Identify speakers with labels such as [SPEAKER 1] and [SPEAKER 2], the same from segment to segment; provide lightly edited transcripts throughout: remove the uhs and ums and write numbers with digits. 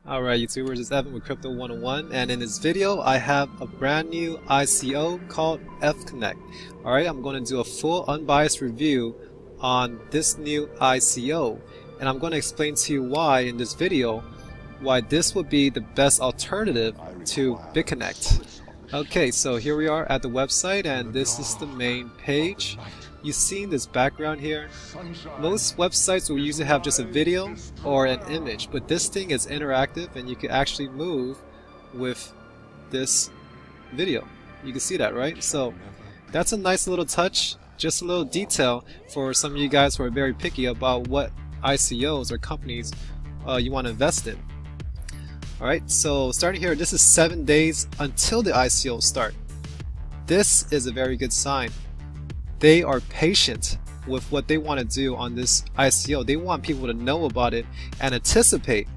[SPEAKER 1] Alright YouTubers, it's Evan with Crypto 101, and in this video I have a brand new ICO called Ethconnect. Alright, I'm going to do a full unbiased review on this new ICO, and I'm going to explain to you why in this video, why this would be the best alternative to Bitconnect. Okay, so here we are at the website, and this is the main page. You see this background here? Most websites will usually have just a video or an image, but this thing is interactive and you can actually move with this video. You can see that, right? So that's a nice little touch, just a little detail for some of you guys who are very picky about what ICOs or companies you want to invest in. Alright, so starting here, this is 7 days until the ICO start. This is a very good sign. They are patient with what they want to do on this ICO. They want people to know about it and anticipate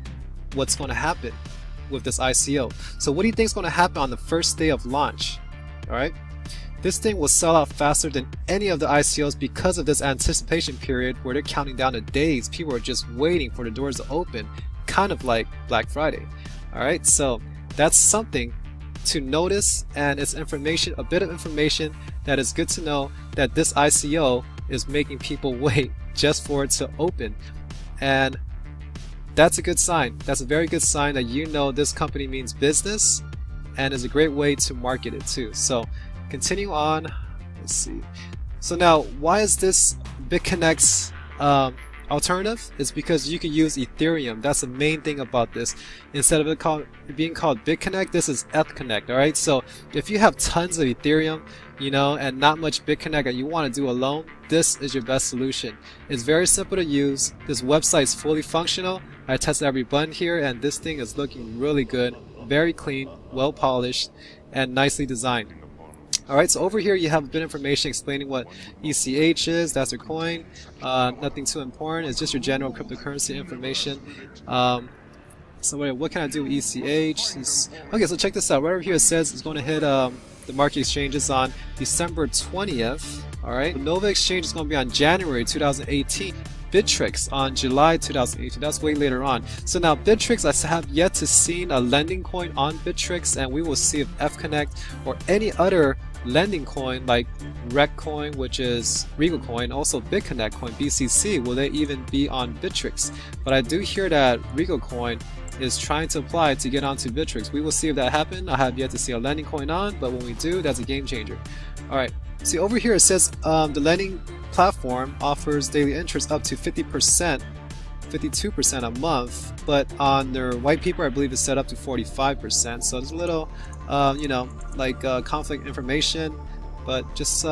[SPEAKER 1] what's going to happen with this ICO. So what do you think is going to happen on the first day of launch? Alright, this thing will sell out faster than any of the ICOs because of this anticipation period where they're counting down the days. People are just waiting for the doors to open, kind of like Black Friday. Alright, so that's something to notice, and it's information, a bit of information that is good to know, that this ICO is making people wait just for it to open. And that's a good sign. That's a very good sign that you know this company means business and is a great way to market it too. So continue on. Let's see. So now, why is this Bitconnect's alternative? Is because you can use Ethereum. That's the main thing about this. Instead of it being called Bitconnect, this is Ethconnect. Alright, so if you have tons of Ethereum, you know, and not much Bitconnect that you want to do alone, this is your best solution. It's very simple to use. This website is fully functional. I tested every button here, and this thing is looking really good, very clean, well polished, and nicely designed. Alright, so over here you have a bit of information explaining what ETH is. That's a coin. Nothing too important. It's just your general cryptocurrency information. So what can I do with ETH? Okay, so check this out. Right over here it says it's going to hit the market exchanges on December 20th. Alright, Nova Exchange is going to be on January 2018. Bittrix on July 2018. That's way later on. So now Bittrix, I have yet to see a lending coin on Bittrix, and we will see if Ethconnect or any other lending coin like Rec Coin, which is Regal Coin, also Bitconnect coin, BCC, will they even be on Bittrix? But I do hear that Regal Coin is trying to apply to get onto Bittrix. We will see if that happens. I have yet to see a lending coin on, but when we do, that's a game changer. Alright, see over here it says the lending platform offers daily interest up to 50%, 52% a month, but on their white paper I believe it's set up to 45%. So there's a little you know, like conflict information, but just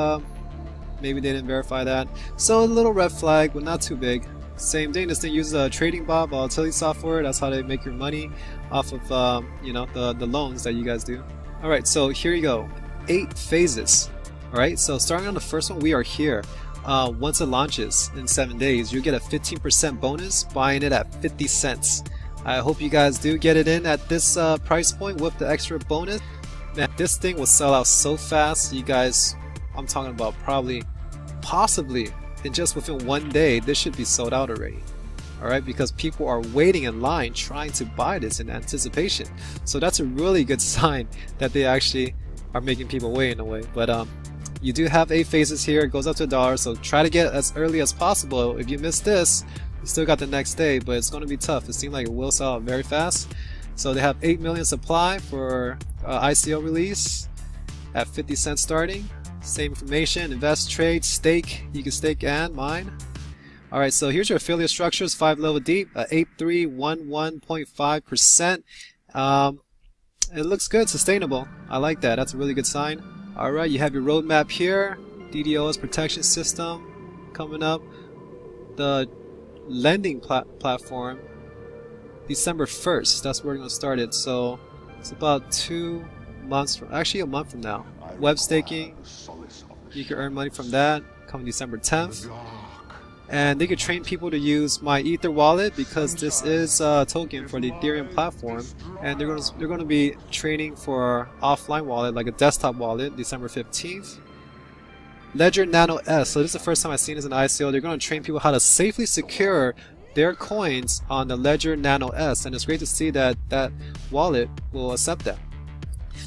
[SPEAKER 1] maybe they didn't verify that. So a little red flag, but not too big. Same thing, this thing uses a trading bot volatility software. That's how they make your money off of you know, the loans that you guys do. Alright, so here you go, 8 phases. Alright, so starting on the first one, we are here. Once it launches in 7 days, you get a 15% bonus buying it at 50 cents. I hope you guys do get it in at this price point with the extra bonus. Man, this thing will sell out so fast. You guys, I'm talking about possibly, in just within 1 day, this should be sold out already. Alright, because people are waiting in line trying to buy this in anticipation. So that's a really good sign that they actually are making people wait in a way. But you do have 8 phases here. It goes up to $1, so try to get as early as possible. If you miss this, you still got the next day, but it's going to be tough. It seems like it will sell out very fast. So they have 8 million supply for ICO release at 50 cents starting. Same information, invest, trade, stake. You can stake and mine. Alright, so here's your affiliate structures, 5 level deep, 8311.5%. It looks good, sustainable. I like that. That's a really good sign. Alright, you have your roadmap here, DDoS protection system coming up, the lending platform, December 1st, that's where we're going to start it, so it's about 2 months, actually a month from now. Web staking, you can earn money from that, coming December 10th. And they could train people to use my Ether wallet because this is a token for the Ethereum platform, and they're going to be training for offline wallet like a desktop wallet December 15th. Ledger Nano S, so this is the first time I've seen this in ICO. They're going to train people how to safely secure their coins on the Ledger Nano S, and it's great to see that that wallet will accept that.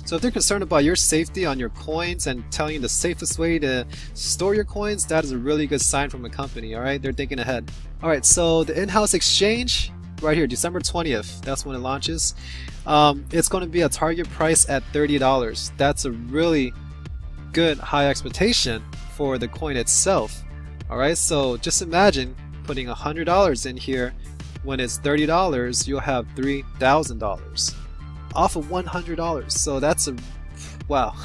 [SPEAKER 1] So if they're concerned about your safety on your coins and telling you the safest way to store your coins, that is a really good sign from a company. Alright, they're thinking ahead. Alright, so the in-house exchange right here, December 20th, that's when it launches. It's going to be a target price at $30. That's a really good high expectation for the coin itself. Alright, so just imagine putting $100 in here. When it's $30, you'll have $3,000 off of $100. So that's a wow.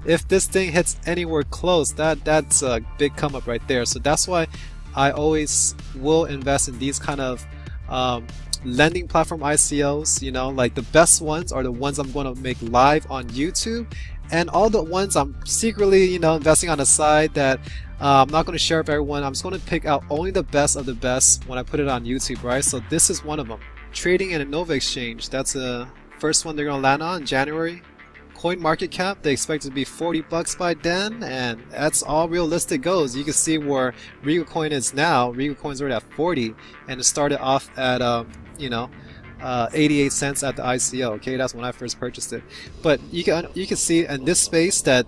[SPEAKER 1] If this thing hits anywhere close, that's a big come up right there. So that's why I always will invest in these kind of lending platform ICOs. You know, like the best ones are the ones I'm going to make live on YouTube, and all the ones I'm secretly, you know, investing on the side that I'm not going to share with everyone. I'm just going to pick out only the best of the best when I put it on YouTube, right? So this is one of them. Trading in a Nova Exchange, that's a first one they're going to land on in January. Coin market cap, they expect it to be $40 by then, and that's all realistic goes. You can see where Regal Coin is now. Regal Coin's already at 40, and it started off at 88 cents at the ICO. Okay, that's when I first purchased it. But you can see in this space that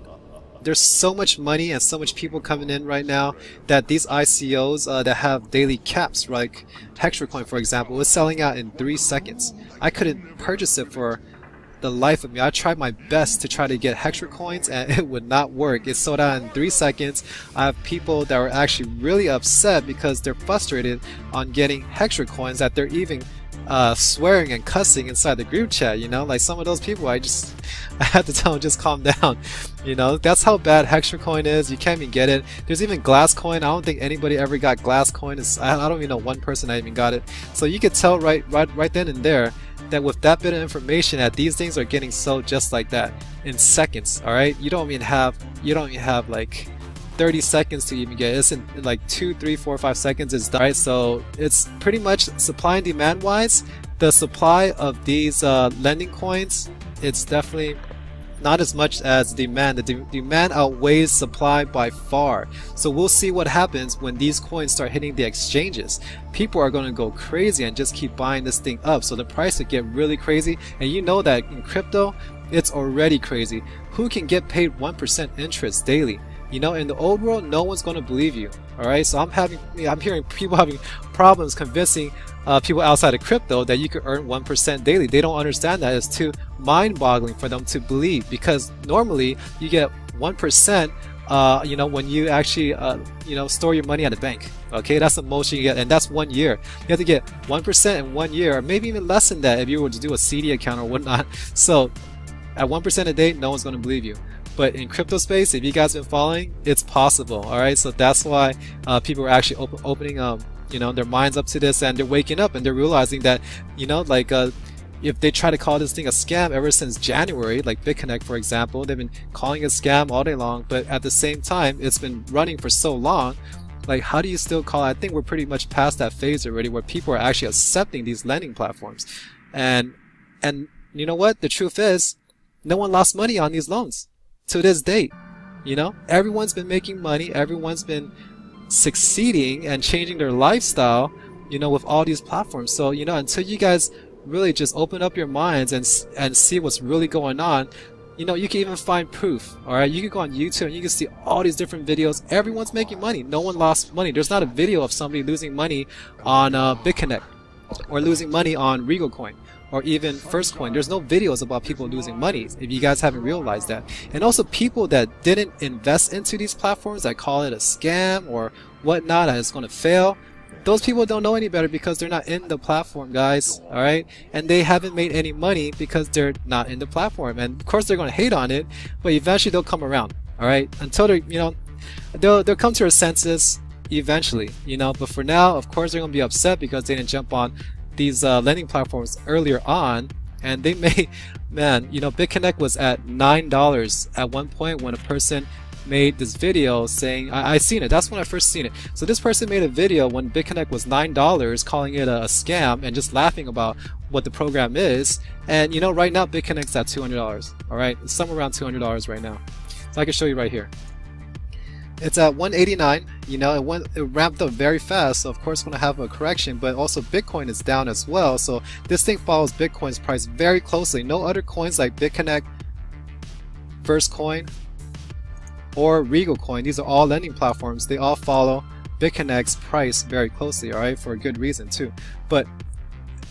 [SPEAKER 1] there's so much money and so much people coming in right now that these ICOs that have daily caps, like Hexacoin for example, is selling out in 3 seconds. I couldn't purchase it for the life of me. I tried my best to try to get Hexacoins and it would not work. It sold out in 3 seconds. I have people that were actually really upset because they're frustrated on getting Hexacoins, that they're even swearing and cussing inside the group chat. You know, like some of those people, I had to tell them just calm down. You know, that's how bad Hexacoin is. You can't even get it. There's even Glasscoin. I don't think anybody ever got Glasscoin. I don't even know one person that even got it. So you could tell right then and there that with that bit of information that these things are getting sold just like that in seconds. All right, you don't even have like 30 seconds to even get it. It's in like 2, 3, 4, 5 seconds is done. Right? So it's pretty much supply and demand wise, the supply of these lending coins, it's definitely not as much as demand. The demand outweighs supply by far. So we'll see what happens when these coins start hitting the exchanges. People are going to go crazy and just keep buying this thing up. So the price will get really crazy. And you know that in crypto, it's already crazy. Who can get paid 1% interest daily? You know, in the old world, no one's going to believe you. All right, so I'm hearing people having problems convincing people outside of crypto that you could earn 1% daily. They don't understand that. It's too mind-boggling for them to believe, because normally you get 1%. You know, when you actually you know, store your money at a bank. Okay, that's the most you get, and that's 1 year. You have to get 1% in 1 year, or maybe even less than that if you were to do a CD account or whatnot. So at 1% a day, no one's going to believe you. But in crypto space, if you guys have been following, it's possible. All right, so that's why people are actually opening you know, their minds up to this, and they're waking up and they're realizing that, you know, like if they try to call this thing a scam ever since January, like Bitconnect for example, they've been calling it a scam all day long, but at the same time it's been running for so long. Like, how do you still call it? I think we're pretty much past that phase already where people are actually accepting these lending platforms. And you know what? The truth is, no one lost money on these loans to this date. You know, everyone's been making money, everyone's been succeeding and changing their lifestyle, you know, with all these platforms. So, you know, until you guys really just open up your minds and see what's really going on, you know, you can even find proof. All right, you can go on YouTube and you can see all these different videos. Everyone's making money. No one lost money. There's not a video of somebody losing money on Bitconnect or losing money on Regal Coin or even First Coin. There's no videos about people losing money, if you guys haven't realized that. And also people that didn't invest into these platforms, that call it a scam or whatnot, that it's going to fail, those people don't know any better because they're not in the platform, guys. All right, and they haven't made any money because they're not in the platform. And of course they're going to hate on it, but eventually they'll come around. All right, until they're, you know, they'll come to their senses eventually, you know. But for now, of course, they're going to be upset because they didn't jump on these lending platforms earlier on, and they may, man, you know, Bitconnect was at $9 at one point when a person made this video saying, I seen it, that's when I first seen it. So this person made a video when Bitconnect was $9, calling it a scam and just laughing about what the program is. And you know, right now Bitconnect's at $200. All right, it's somewhere around $200 right now. So I can show you right here. it's at 189. You know, it ramped up very fast, so of course going to have a correction, but also Bitcoin is down as well, so this thing follows Bitcoin's price very closely. No other coins like Bitconnect, First Coin, or Regal Coin, these are all lending platforms, they all follow Bitconnect's price very closely, alright, for a good reason too. But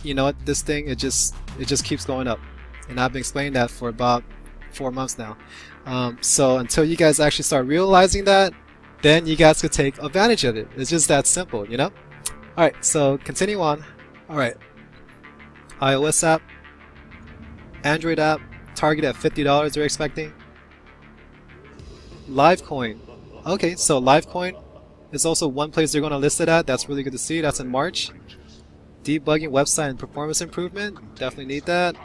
[SPEAKER 1] you know what, this thing, it just keeps going up, and I've been explaining that for about 4 months now. So until you guys actually start realizing that, then you guys could take advantage of it. It's just that simple, you know? Alright, so continue on. Alright, iOS app, Android app, target at $50 they're expecting. Livecoin. Okay, so Livecoin is also one place they're going to list it at. That's really good to see. That's in March. Debugging website and performance improvement. Definitely need that.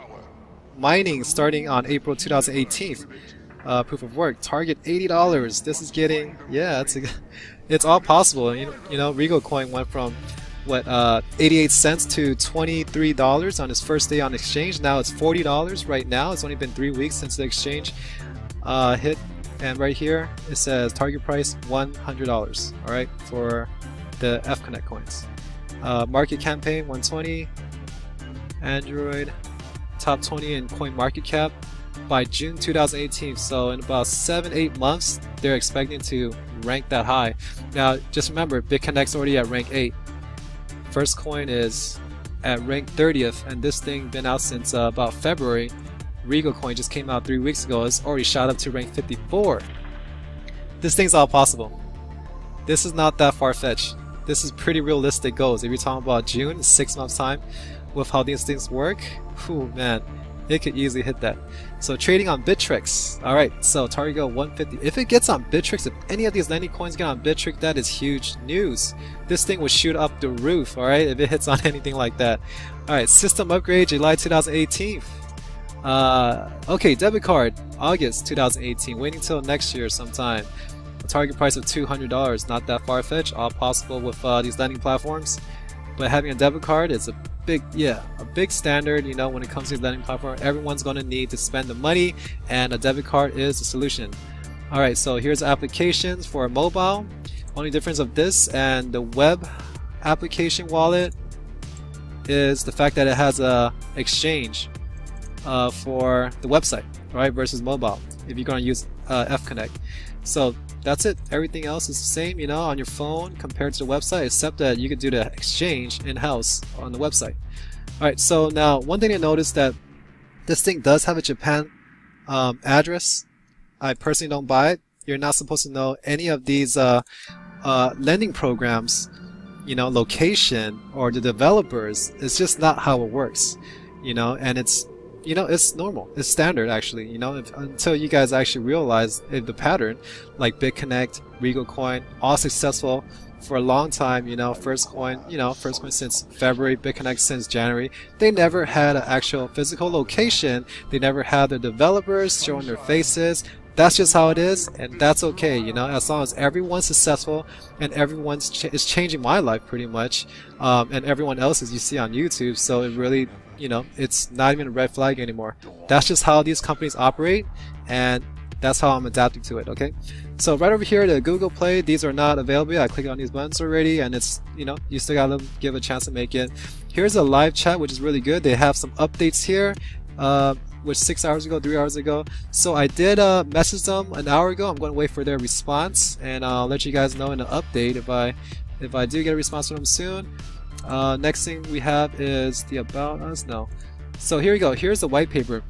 [SPEAKER 1] Mining starting on April 2018. Proof of work. Target $80. This is getting, yeah, it's all possible. You know, Regal Coin went from what 88 cents to $23 on its first day on exchange. Now it's $40 right now. It's only been 3 weeks since the exchange hit. And right here it says target price $100. All right, for the Ethconnect coins. Market campaign 120. Android top 20 in coin market cap by June 2018. So in about 7-8 months, they're expecting to rank that high. Now, just remember, Bitconnect's already at rank 8. First Coin is at rank 30th, and this thing been out since about February. Regal Coin just came out 3 weeks ago. It's already shot up to rank 54. This thing's all possible. This is not that far-fetched. This is pretty realistic goals. If you're talking about June, 6 months time, with how these things work, whew, man, it could easily hit that. So trading on Bittrex. Alright, so target go 150. If it gets on Bittrex, if any of these lending coins get on Bittrex, that is huge news. This thing would shoot up the roof, alright, if it hits on anything like that. Alright, system upgrade July 2018. Okay, debit card August 2018. Waiting till next year sometime. A target price of $200. Not that far-fetched. All possible with these lending platforms. But having a debit card is a big standard, you know, when it comes to lending platform. Everyone's going to need to spend the money, and a debit card is the solution. Alright, so here's applications for mobile. Only difference of this and the web application wallet is the fact that it has a exchange for the website, right, versus mobile if you're going to use Ethconnect. So that's it. Everything else is the same, you know, on your phone compared to the website, except that you could do the exchange in-house on the website. Alright, so now one thing to notice that this thing does have a Japan address. I personally don't buy it. You're not supposed to know any of these lending programs, you know, location or the developers. It's just not how it works, you know, and it's, you know, it's normal. It's standard, actually, you know, until you guys actually realize the pattern. Like Bitconnect, Regal Coin, all successful for a long time, you know. First Coin since February, Bitconnect since January. They never had an actual physical location. They never had the developers showing their faces. That's just how it is, and that's okay, you know, as long as everyone's successful and everyone's is changing my life pretty much, and everyone else's you see on YouTube. So it really, you know, it's not even a red flag anymore. That's just how these companies operate, and that's how I'm adapting to it. Okay, so right over here, the Google Play, these are not available. I clicked on these buttons already, and it's, you know, you still gotta give a chance to make it. Here's a live chat, which is really good. They have some updates here, which 6 hours ago, 3 hours ago. So I did message them an hour ago. I'm going to wait for their response, and I'll let you guys know in an update if I do get a response from them soon. Next thing we have is the About Us. No. So here we go. Here's the white paper.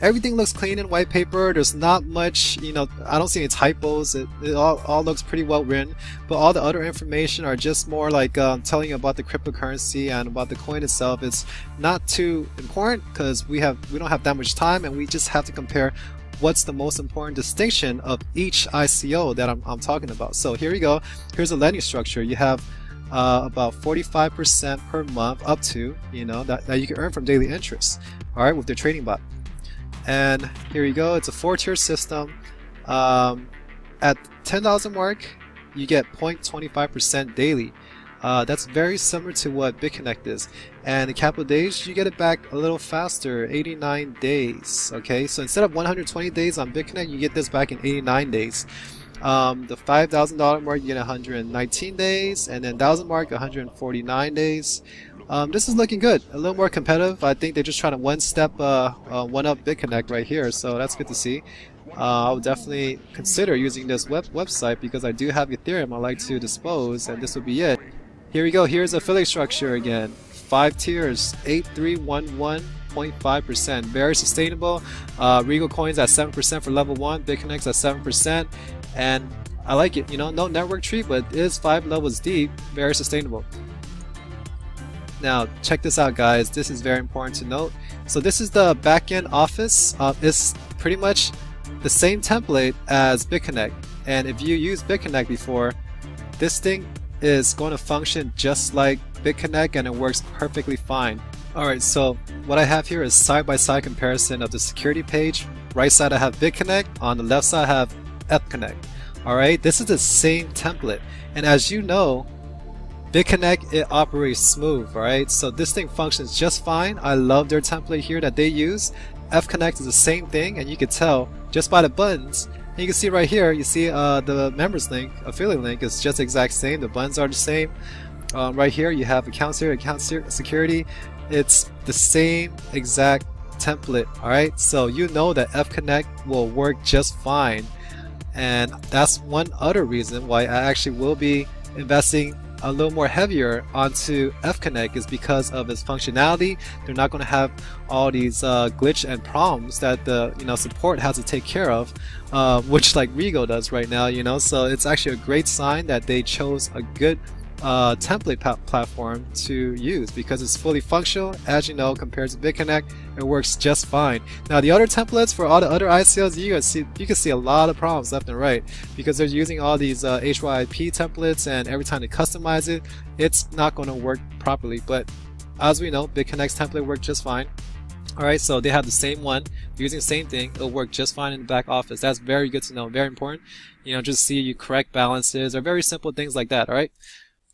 [SPEAKER 1] Everything looks clean in white paper. There's not much, you know, I don't see any typos. It all looks pretty well written, but all the other information are just more like telling you about the cryptocurrency and about the coin itself. It's not too important because we don't have that much time, and we just have to compare what's the most important distinction of each ICO that I'm talking about. So here we go. Here's a lending structure. You have about 45% per month up to, you know, that you can earn from daily interest, all right, with their trading bot. And here you go. It's a 4-tier system. At 10,000 mark, you get 0.25% daily. That's very similar to what Bitconnect is. And in capital days, you get it back a little faster, 89 days. Okay, so instead of 120 days on Bitconnect, you get this back in 89 days. The $5,000 mark, you get 119 days, and then 1,000 mark, 149 days. This is looking good, a little more competitive. I think they're just trying to one up Bitconnect right here, so that's good to see. I would definitely consider using this website because I do have Ethereum I like to dispose, and this will be it. Here we go. Here's the affiliate structure again. 5 tiers, 8311.5%. Very sustainable. Regal Coins at 7% for level 1. Bitconnect at 7%. And I like it. You know, no network tree, but it is 5 levels deep. Very sustainable. Now, check this out, guys. This is very important to note. So this is the backend office. It's pretty much the same template as Bitconnect. And if you use Bitconnect before, this thing is going to function just like Bitconnect, and it works perfectly fine. Alright, so what I have here is side-by-side comparison of the security page. Right side I have Bitconnect, on the left side I have Ethconnect. Alright, this is the same template, and as you know, Bitconnect, it operates smooth, alright? So this thing functions just fine. I love their template here that they use. Ethconnect is the same thing, and you can tell just by the buttons. And you can see right here, you see the members link, affiliate link is just the exact same. The buttons are the same. Right here you have accounts here, account security. It's the same exact template, alright? So you know that Ethconnect will work just fine. And that's one other reason why I actually will be investing a little more heavier onto Ethconnect, is because of its functionality. They're not going to have all these glitch and problems that the support has to take care of, which like Rigo does right now. So it's actually a great sign that they chose a good template platform to use, because it's fully functional. As you know, compared to Bitconnect, it works just fine. Now the other templates for all the other ICOs, you can see a lot of problems left and right, because they're using all these HYIP templates, and every time they customize it, it's not going to work properly. But as we know, Bitconnect's template worked just fine. Alright, so they have the same one, using the same thing, it'll work just fine in the back office. That's very good to know, very important. Just see you correct balances, or very simple things like that. Alright,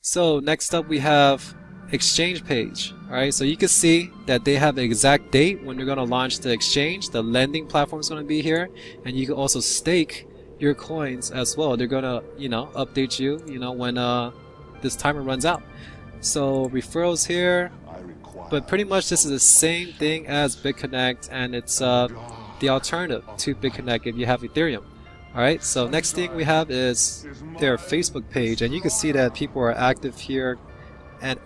[SPEAKER 1] so next up we have exchange page. Alright, so you can see that they have the exact date when they're going to launch the exchange. The lending platform is going to be here, and you can also stake your coins as well. They're going to update you when this timer runs out. So referrals here, but pretty much this is the same thing as Bitconnect, and it's the alternative to Bitconnect if you have Ethereum. Alright, so next thing we have is their Facebook page, and you can see that people are active here, and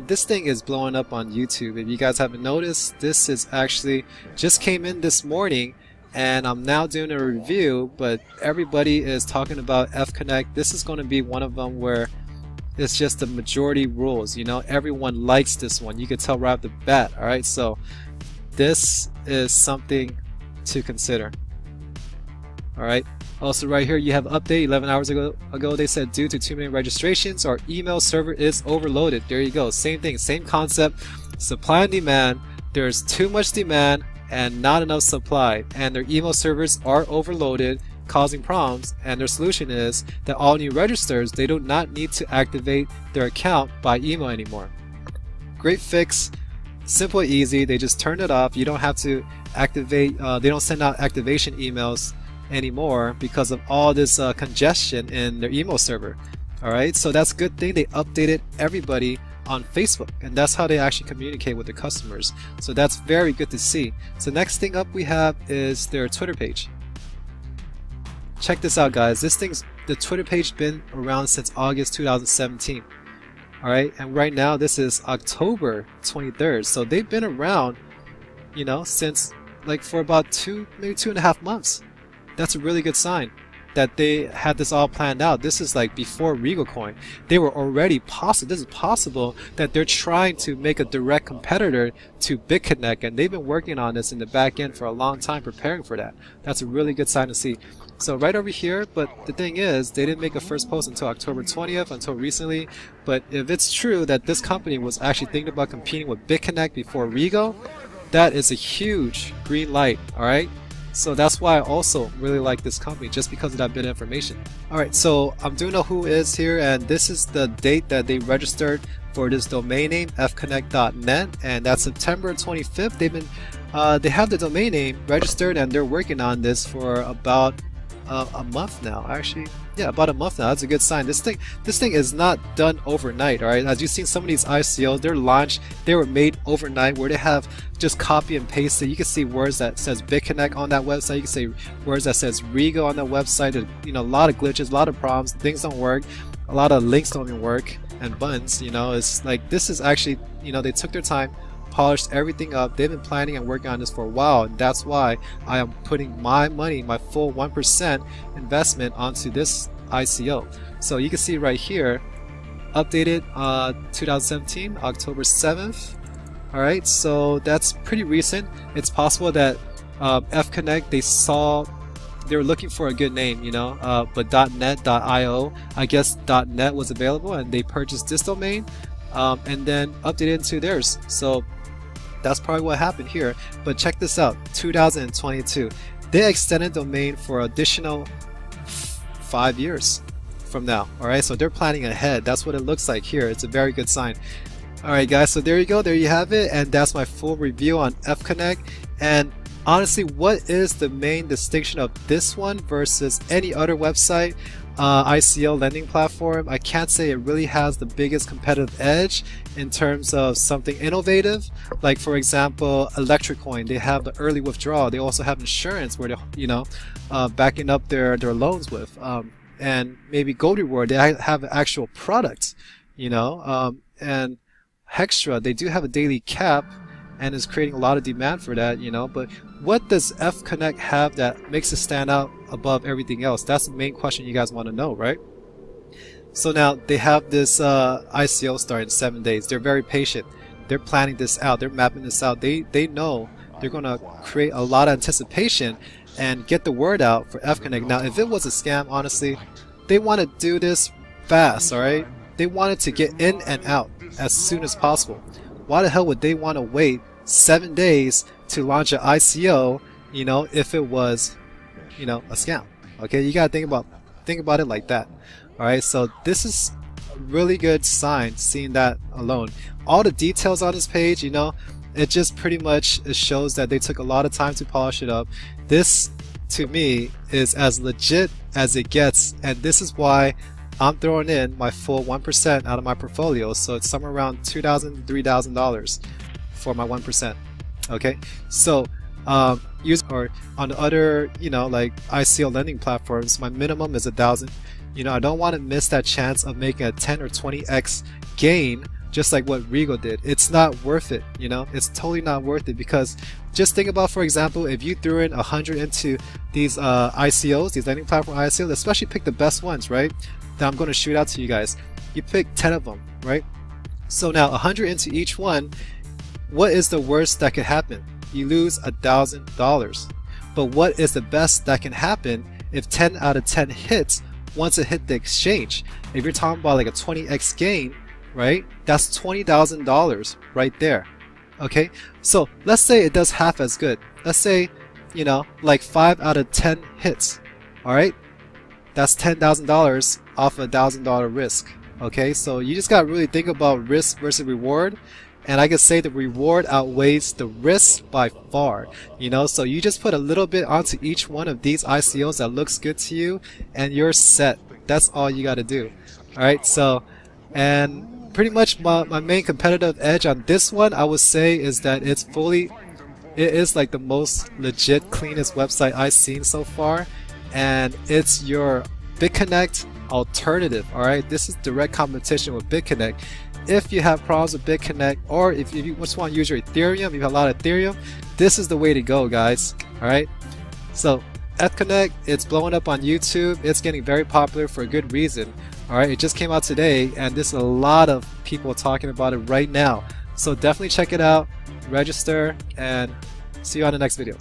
[SPEAKER 1] this thing is blowing up on YouTube. If you guys haven't noticed, this is actually just came in this morning, and I'm now doing a review, but everybody is talking about Ethconnect. This is going to be one of them where it's just the majority rules. Everyone likes this one. You can tell right off the bat. Alright, so this is something to consider. Alright, also right here you have update 11 hours ago they said due to too many registrations, our email server is overloaded. There you go, same thing, same concept. Supply and demand, there's too much demand and not enough supply, and their email servers are overloaded, causing problems, and their solution is that all new registers, they do not need to activate their account by email anymore. Great fix, simple, easy. They just turn it off. You don't have to activate, they don't send out activation emails anymore because of all this congestion in their email server. Alright, so that's a good thing. They updated everybody on Facebook, and that's how they actually communicate with their customers. So that's very good to see. So next thing up we have is their Twitter page. Check this out, guys. The Twitter page been around since August 2017. Alright, and right now this is October 23rd. So they've been around, since like for about maybe 2.5 months. That's a really good sign that they had this all planned out. This is like before Regal Coin. They were already this is possible that they're trying to make a direct competitor to Bitconnect, and they've been working on this in the back end for a long time, preparing for that. That's a really good sign to see. So right over here, but the thing is, they didn't make a first post until October 20th, until recently. But if it's true that this company was actually thinking about competing with Bitconnect before Regal, that is a huge green light, alright? So that's why I also really like this company, just because of that bit of information. Alright, so I'm doing a who is here, and this is the date that they registered for this domain name, ethconnect.net, and that's September 25th. They have the domain name registered, and they're working on this for about a month now. Actually, yeah, about a month now. That's a good sign. This thing is not done overnight. All right, as you've seen, some of these ICOs, they're launched, they were made overnight, where they have just copy and pasted. You can see words that says Bitconnect on that website. You can see words that says Rigo on that website. You know, a lot of glitches, a lot of problems. Things don't work. A lot of links don't even work, and buttons. You know, it's like, this is actually, you know, they took their time, polished everything up. They've been planning and working on this for a while, and that's why I am putting my money, my full 1% investment onto this ICO. So you can see right here, updated 2017 October 7th. all right, so that's pretty recent. It's possible that Ethconnect, they were looking for a good name, you know, but .net.io, I guess .net was available, and they purchased this domain and then updated into theirs. So that's probably what happened here. But check this out, 2022, they extended domain for additional 5 years from now. All right, so they're planning ahead. That's what it looks like here. It's a very good sign. All right, guys, so there you go. There you have it, and that's my full review on Ethconnect. And honestly, what is the main distinction of this one versus any other website, ICO lending platform? I can't say it really has the biggest competitive edge in terms of something innovative. Like, for example, Electricoin, they have the early withdrawal. They also have insurance where they're, you know, backing up their loans with. And maybe Gold Reward, they have actual products, you know. And Hextra, they do have a daily cap, and is creating a lot of demand for that, you know. But what does Ethconnect have that makes it stand out above everything else? That's the main question you guys want to know, right? So now they have this ICO start in 7 days. They're very patient. They're planning this out. They're mapping this out. They know they're going to create a lot of anticipation and get the word out for Ethconnect. Now, if it was a scam, honestly, they want to do this fast, all right? They wanted to get in and out as soon as possible. Why the hell would they want to wait 7 days to launch an ICO, you know, if it was, you know, a scam? Okay, you gotta think about it like that. All right, so this is a really good sign, seeing that alone. All the details on this page, you know, it just pretty much, it shows that they took a lot of time to polish it up. This, to me, is as legit as it gets, and this is why I'm throwing in my full 1% out of my portfolio. So it's somewhere around $2,000 to $3,000 for my 1%. Okay, so or on the other, you know, like ICO lending platforms, my minimum is 1,000. You know, I don't want to miss that chance of making a 10 or 20x gain, just like what Rigo did. It's not worth it, you know. It's totally not worth it, because just think about, for example, if you threw in 100 into these ICOs, these lending platform ICOs, especially pick the best ones, right? That I'm going to shoot out to you guys. You pick 10 of them, right? So now 100 into each one, what is the worst that could happen? You lose $1,000. But what is the best that can happen if 10 out of 10 hits once it hit the exchange? If you're talking about like a 20x gain, right? That's $20,000 right there. Okay, so let's say it does half as good. Let's say, you know, like 5 out of 10 hits. All right, that's $10,000 off a $1,000 risk. Okay, so you just got to really think about risk versus reward, and I can say the reward outweighs the risk by far, you know. So you just put a little bit onto each one of these ICOs that looks good to you, and you're set. That's all you got to do. All right, so, and pretty much my main competitive edge on this one, I would say, is that it is like the most legit, cleanest website I've seen so far, and it's your Bitconnect alternative. All right, this is direct competition with Bitconnect. If you have problems with Bitconnect, or if you just want to use your Ethereum, you have a lot of Ethereum, this is the way to go, guys. All right, so Ethconnect, it's blowing up on YouTube. It's getting very popular for a good reason. All right, it just came out today, and there's a lot of people talking about it right now. So definitely check it out, register, and see you on the next video.